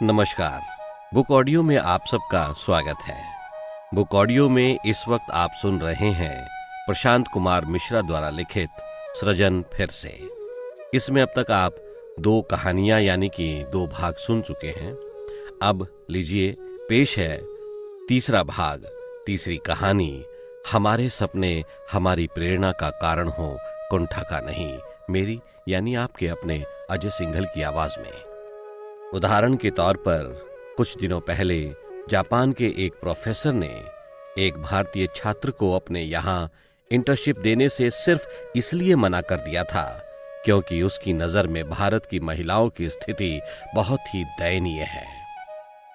नमस्कार। Book audio में आप सबका स्वागत है। बुक ऑडियो में इस वक्त आप सुन रहे हैं प्रशांत कुमार मिश्रा द्वारा लिखित सृजन फिर से। इसमें अब तक आप 2 कहानियां यानी कि 2 भाग सुन चुके हैं। अब लीजिए पेश है तीसरा भाग, तीसरी कहानी, हमारे सपने हमारी प्रेरणा का कारण हो, कुंठा का नहीं, मेरी यानी आपके अपने अजय सिंघल की आवाज में। उदाहरण के तौर पर कुछ दिनों पहले जापान के एक प्रोफेसर ने एक भारतीय छात्र को अपने यहाँ इंटर्नशिप देने से सिर्फ इसलिए मना कर दिया था क्योंकि उसकी नजर में भारत की महिलाओं की स्थिति बहुत ही दयनीय है।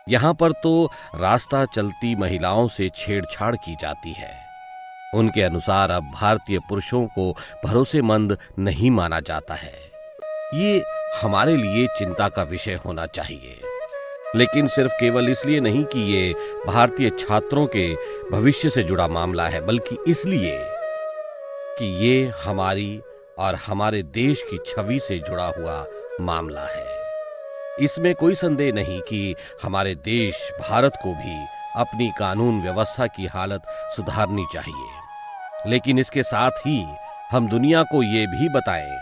यहाँ पर तो रास्ता चलती महिलाओं से छेड़छाड़ की जाती है। उनके अनुसार अब भारतीय पुरुषों को भरोसेमंद नहीं माना जाता है। ये हमारे लिए चिंता का विषय होना चाहिए, लेकिन सिर्फ केवल इसलिए नहीं कि ये भारतीय छात्रों के भविष्य से जुड़ा मामला है, बल्कि इसलिए कि ये हमारी और हमारे देश की छवि से जुड़ा हुआ मामला है। इसमें कोई संदेह नहीं कि हमारे देश भारत को भी अपनी कानून व्यवस्था की हालत सुधारनी चाहिए, लेकिन इसके साथ ही हम दुनिया को ये भी बताएं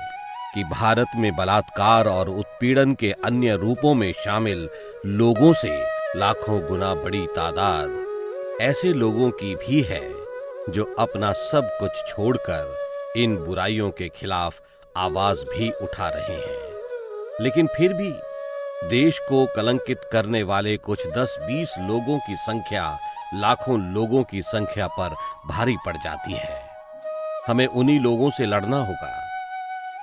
कि भारत में बलात्कार और उत्पीड़न के अन्य रूपों में शामिल लोगों से लाखों गुना बड़ी तादाद ऐसे लोगों की भी है जो अपना सब कुछ छोड़कर इन बुराइयों के खिलाफ आवाज भी उठा रहे हैं। लेकिन फिर भी देश को कलंकित करने वाले कुछ 10-20 लोगों की संख्या लाखों लोगों की संख्या पर भारी पड़ जाती है। हमें उन्हीं लोगों से लड़ना होगा।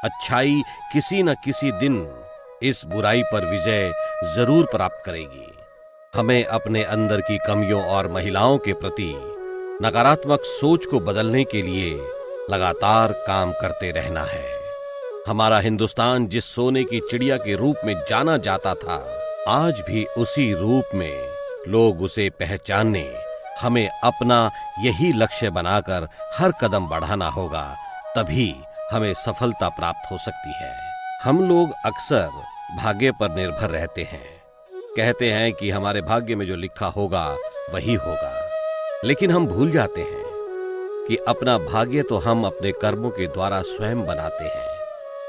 अच्छाई किसी न किसी दिन इस बुराई पर विजय जरूर प्राप्त करेगी। हमें अपने अंदर की कमियों और महिलाओं के प्रति नकारात्मक सोच को बदलने के लिए लगातार काम करते रहना है। हमारा हिंदुस्तान जिस सोने की चिड़िया के रूप में जाना जाता था, आज भी उसी रूप में लोग उसे पहचानने, हमें अपना यही लक्ष्य बनाकर हर कदम बढ़ाना होगा, तभी हमें सफलता प्राप्त हो सकती है। हम लोग अक्सर भाग्य पर निर्भर रहते हैं। कहते हैं कि हमारे भाग्य में जो लिखा होगा वही होगा, लेकिन हम भूल जाते हैं कि अपना भाग्य तो हम अपने कर्मों के द्वारा स्वयं बनाते हैं।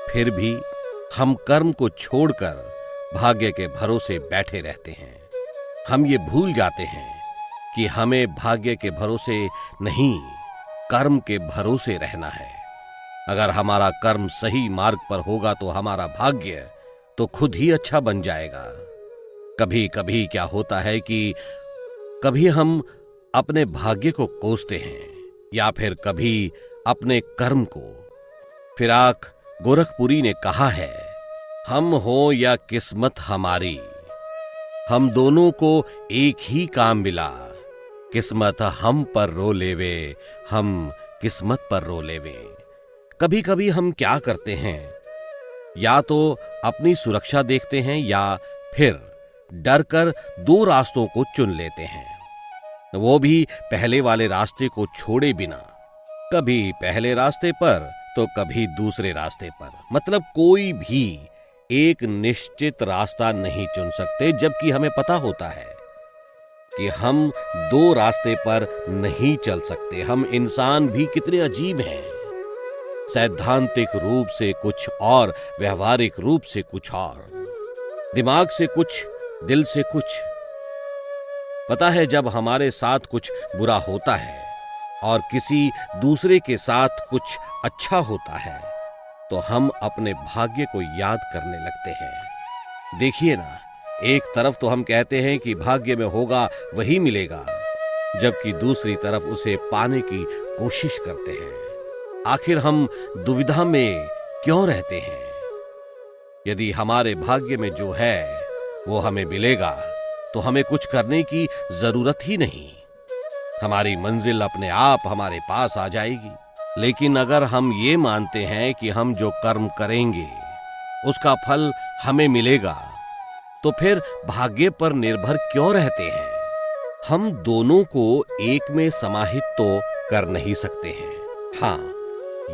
फिर भी हम कर्म को छोड़कर भाग्य के भरोसे बैठे रहते हैं। हम ये भूल जाते हैं कि हमें भाग्य के भरोसे नहीं, कर्म के भरोसे रहना है। अगर हमारा कर्म सही मार्ग पर होगा तो हमारा भाग्य तो खुद ही अच्छा बन जाएगा। कभी कभी क्या होता है कि कभी हम अपने भाग्य को कोसते हैं या फिर कभी अपने कर्म को। फिराक गोरखपुरी ने कहा है, हम हो या किस्मत हमारी, हम दोनों को एक ही काम मिला, किस्मत हम पर रो लेवे, हम किस्मत पर रो लेवे। कभी कभी हम क्या करते हैं, या तो अपनी सुरक्षा देखते हैं या फिर डर कर 2 रास्तों को चुन लेते हैं, वो भी पहले वाले रास्ते को छोड़े बिना। कभी पहले रास्ते पर तो कभी दूसरे रास्ते पर, मतलब कोई भी एक निश्चित रास्ता नहीं चुन सकते, जबकि हमें पता होता है कि हम 2 रास्ते पर नहीं चल सकते। हम इंसान भी कितने अजीब हैं, सैद्धांतिक रूप से कुछ और, व्यवहारिक रूप से कुछ और, दिमाग से कुछ, दिल से कुछ। पता है, जब हमारे साथ कुछ बुरा होता है और किसी दूसरे के साथ कुछ अच्छा होता है तो हम अपने भाग्य को याद करने लगते हैं। देखिए ना, एक तरफ तो हम कहते हैं कि भाग्य में होगा वही मिलेगा, जबकि दूसरी तरफ उसे पाने की कोशिश करते हैं। आखिर हम दुविधा में क्यों रहते हैं? यदि हमारे भाग्य में जो है वो हमें मिलेगा तो हमें कुछ करने की जरूरत ही नहीं। हमारी मंजिल अपने आप हमारे पास आ जाएगी। लेकिन अगर हम ये मानते हैं कि हम जो कर्म करेंगे उसका फल हमें मिलेगा, तो फिर भाग्य पर निर्भर क्यों रहते हैं? हम दोनों को एक में समाहित तो कर नहीं सकते हैं। हाँ,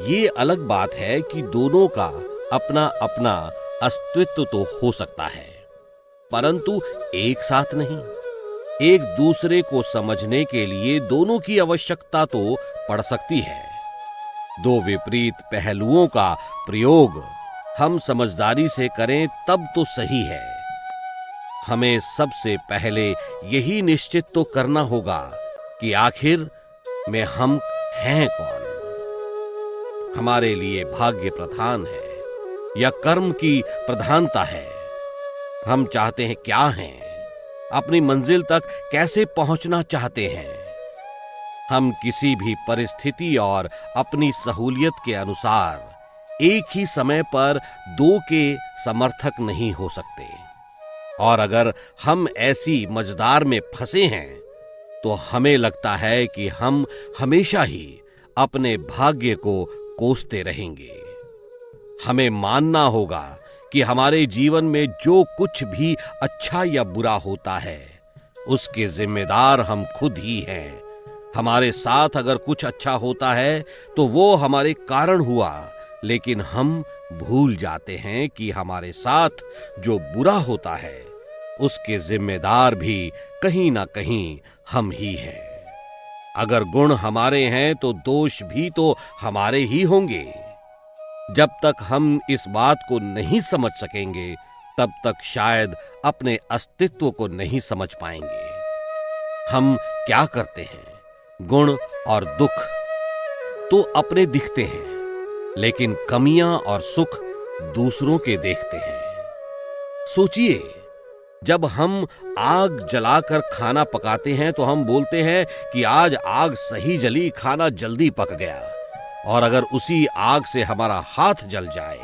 ये अलग बात है कि दोनों का अपना अपना अस्तित्व तो हो सकता है, परंतु एक साथ नहीं। एक दूसरे को समझने के लिए दोनों की आवश्यकता तो पड़ सकती है। दो विपरीत पहलुओं का प्रयोग हम समझदारी से करें तब तो सही है। हमें सबसे पहले यही निश्चित तो करना होगा कि आखिर में हम हैं कौन। हमारे लिए भाग्य प्रधान है या कर्म की प्रधानता है? हम चाहते हैं क्या हैं? अपनी मंजिल तक कैसे पहुंचना चाहते हैं? हम किसी भी परिस्थिति और अपनी सहूलियत के अनुसार एक ही समय पर दो के समर्थक नहीं हो सकते। और अगर हम ऐसी मझधार में फंसे हैं तो हमें लगता है कि हम हमेशा ही अपने भाग्य को कोसते रहेंगे। हमें मानना होगा कि हमारे जीवन में जो कुछ भी अच्छा या बुरा होता है उसके जिम्मेदार हम खुद ही हैं। हमारे साथ अगर कुछ अच्छा होता है तो वो हमारे कारण हुआ, लेकिन हम भूल जाते हैं कि हमारे साथ जो बुरा होता है उसके जिम्मेदार भी कहीं ना कहीं हम ही हैं। अगर गुण हमारे हैं तो दोष भी तो हमारे ही होंगे। जब तक हम इस बात को नहीं समझ सकेंगे तब तक शायद अपने अस्तित्व को नहीं समझ पाएंगे। हम क्या करते हैं? गुण और दुख तो अपने दिखते हैं, लेकिन कमियां और सुख दूसरों के देखते हैं। सोचिए, जब हम आग जलाकर खाना पकाते हैं तो हम बोलते हैं कि आज आग सही जली, खाना जल्दी पक गया। और अगर उसी आग से हमारा हाथ जल जाए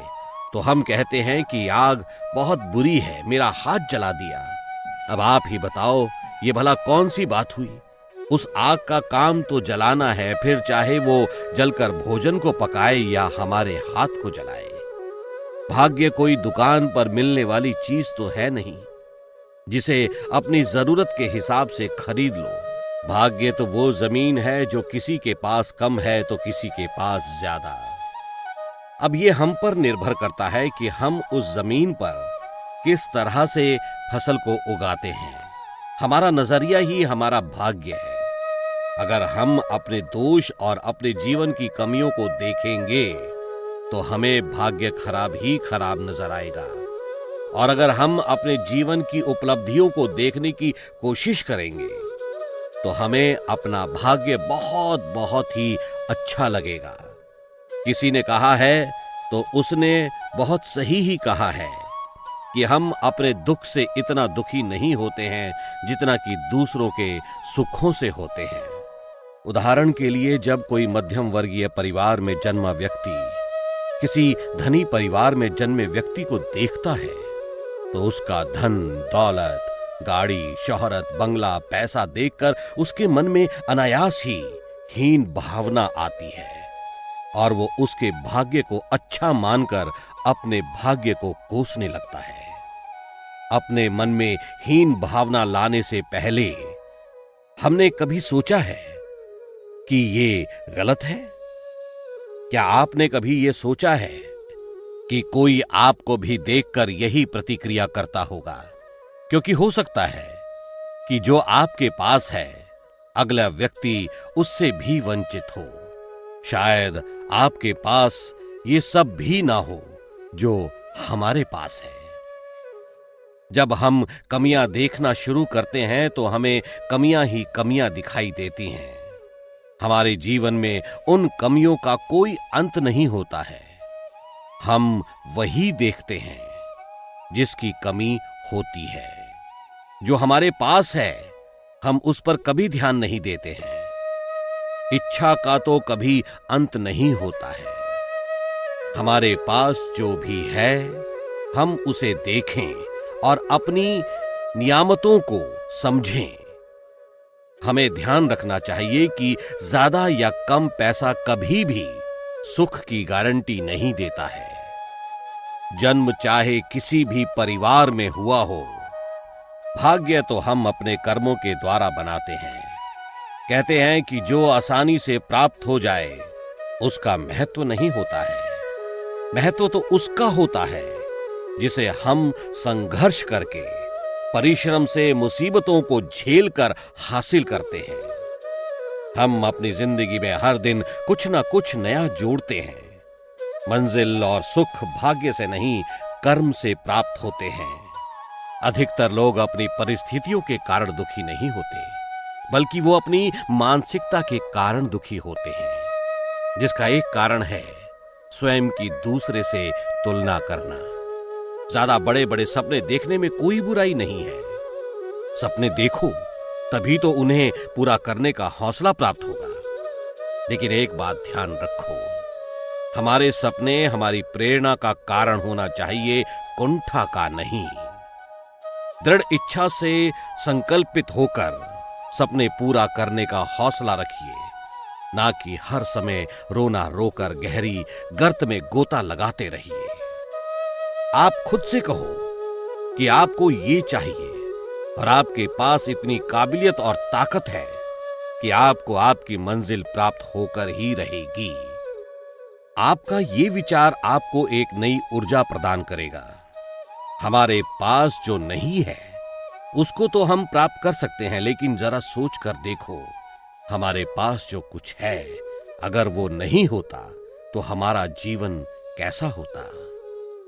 तो हम कहते हैं कि आग बहुत बुरी है, मेरा हाथ जला दिया। अब आप ही बताओ, ये भला कौन सी बात हुई? उस आग का काम तो जलाना है, फिर चाहे वो जलकर भोजन को पकाए या हमारे हाथ को जलाए। भाग्य कोई दुकान पर मिलने वाली चीज तो है नहीं जिसे अपनी जरूरत के हिसाब से खरीद लो। भाग्य तो वो जमीन है जो किसी के पास कम है तो किसी के पास ज्यादा। अब ये हम पर निर्भर करता है कि हम उस जमीन पर किस तरह से फसल को उगाते हैं। हमारा नजरिया ही हमारा भाग्य है। अगर हम अपने दोष और अपने जीवन की कमियों को देखेंगे तो हमें भाग्य खराब ही खराब नजर आएगा। और अगर हम अपने जीवन की उपलब्धियों को देखने की कोशिश करेंगे तो हमें अपना भाग्य बहुत बहुत ही अच्छा लगेगा। किसी ने कहा है तो उसने बहुत सही ही कहा है कि हम अपने दुख से इतना दुखी नहीं होते हैं जितना कि दूसरों के सुखों से होते हैं। उदाहरण के लिए, जब कोई मध्यम वर्गीय परिवार में जन्मा व्यक्ति किसी धनी परिवार में जन्मे व्यक्ति को देखता है तो उसका धन, दौलत, गाड़ी, शोहरत, बंगला, पैसा देखकर उसके मन में अनायास ही हीन भावना आती है और वो उसके भाग्य को अच्छा मानकर अपने भाग्य को कोसने लगता है। अपने मन में हीन भावना लाने से पहले हमने कभी सोचा है कि ये गलत है? क्या आपने कभी ये सोचा है कि कोई आपको भी देखकर यही प्रतिक्रिया करता होगा? क्योंकि हो सकता है कि जो आपके पास है अगला व्यक्ति उससे भी वंचित हो। शायद आपके पास ये सब भी ना हो जो हमारे पास है। जब हम कमियां देखना शुरू करते हैं तो हमें कमियां ही कमियां दिखाई देती हैं। हमारे जीवन में उन कमियों का कोई अंत नहीं होता है। हम वही देखते हैं जिसकी कमी होती है। जो हमारे पास है हम उस पर कभी ध्यान नहीं देते हैं। इच्छा का तो कभी अंत नहीं होता है। हमारे पास जो भी है हम उसे देखें और अपनी नियामतों को समझें। हमें ध्यान रखना चाहिए कि ज्यादा या कम पैसा कभी भी सुख की गारंटी नहीं देता है। जन्म चाहे किसी भी परिवार में हुआ हो, भाग्य तो हम अपने कर्मों के द्वारा बनाते हैं। कहते हैं कि जो आसानी से प्राप्त हो जाए उसका महत्व नहीं होता है। महत्व तो उसका होता है जिसे हम संघर्ष करके परिश्रम से मुसीबतों को झेल कर हासिल करते हैं। हम अपनी जिंदगी में हर दिन कुछ ना कुछ नया जोड़ते हैं। मंजिल और सुख भाग्य से नहीं, कर्म से प्राप्त होते हैं। अधिकतर लोग अपनी परिस्थितियों के कारण दुखी नहीं होते, बल्कि वो अपनी मानसिकता के कारण दुखी होते हैं, जिसका एक कारण है स्वयं की दूसरे से तुलना करना। ज्यादा बड़े बड़े सपने देखने में कोई बुराई नहीं है। सपने देखो, तभी तो उन्हें पूरा करने का हौसला प्राप्त होगा। लेकिन एक बात ध्यान रखो, हमारे सपने हमारी प्रेरणा का कारण होना चाहिए, कुंठा का नहीं। दृढ़ इच्छा से संकल्पित होकर सपने पूरा करने का हौसला रखिए, ना कि हर समय रोना रोकर गहरी गर्त में गोता लगाते रहिए। आप खुद से कहो कि आपको ये चाहिए, और आपके पास इतनी काबिलियत और ताकत है कि आपको आपकी मंजिल प्राप्त होकर ही रहेगी। आपका ये विचार आपको एक नई ऊर्जा प्रदान करेगा। हमारे पास जो नहीं है उसको तो हम प्राप्त कर सकते हैं, लेकिन जरा सोच कर देखो, हमारे पास जो कुछ है, अगर वो नहीं होता तो हमारा जीवन कैसा होता।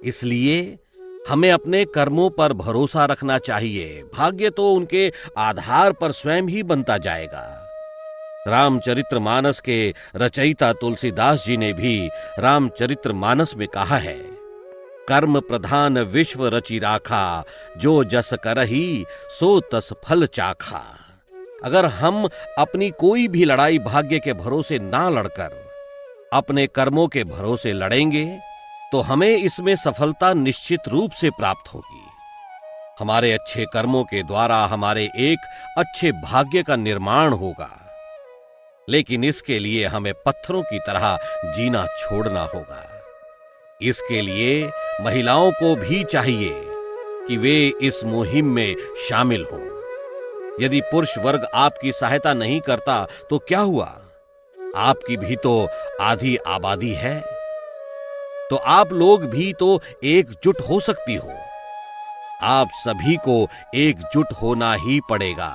इसलिए हमें अपने कर्मों पर भरोसा रखना चाहिए। भाग्य तो उनके आधार पर स्वयं ही बनता जाएगा। रामचरितमानस के रचयिता तुलसीदास जी ने भी रामचरितमानस में कहा है, कर्म प्रधान विश्व रचि राखा, जो जस करही सो तस फल चाखा। अगर हम अपनी कोई भी लड़ाई भाग्य के भरोसे ना लड़कर अपने कर्मों के भरोसे लड़ेंगे तो हमें इसमें सफलता निश्चित रूप से प्राप्त होगी। हमारे अच्छे कर्मों के द्वारा हमारे एक अच्छे भाग्य का निर्माण होगा, लेकिन इसके लिए हमें पत्थरों की तरह जीना छोड़ना होगा। इसके लिए महिलाओं को भी चाहिए कि वे इस मुहिम में शामिल हों। यदि पुरुष वर्ग आपकी सहायता नहीं करता तो क्या हुआ? आपकी भी तो आधी आबादी है, तो आप लोग भी तो एकजुट हो सकती हो। आप सभी को एकजुट होना ही पड़ेगा,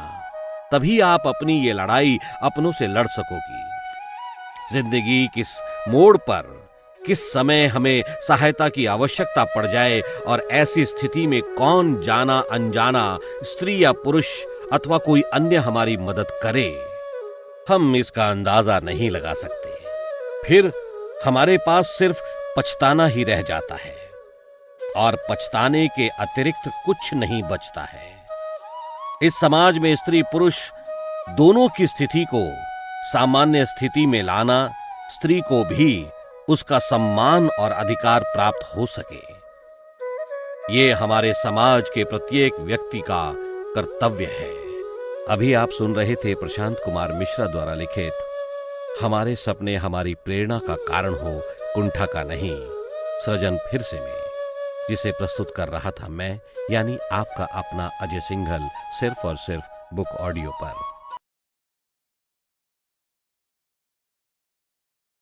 तभी आप अपनी ये लड़ाई अपनों से लड़ सकोगी। जिंदगी किस मोड़ पर किस समय हमें सहायता की आवश्यकता पड़ जाए और ऐसी स्थिति में कौन जाना अनजाना स्त्री या पुरुष अथवा कोई अन्य हमारी मदद करे, हम इसका अंदाजा नहीं लगा सकते। फिर हमारे पास सिर्फ पछताना ही रह जाता है, और पछताने के अतिरिक्त कुछ नहीं बचता है। इस समाज में स्त्री पुरुष दोनों की स्थिति को सामान्य स्थिति में लाना, स्त्री को भी उसका सम्मान और अधिकार प्राप्त हो सके, ये हमारे समाज के प्रत्येक व्यक्ति का कर्तव्य है। अभी आप सुन रहे थे प्रशांत कुमार मिश्रा द्वारा लिखित हमारे सपने हमारी प्रेरणा का कारण हो, कुंठा का नहीं, सृजन फिर से में, जिसे प्रस्तुत कर रहा था मैं, यानी आपका अपना अजय सिंघल, सिर्फ और सिर्फ बुक ऑडियो पर।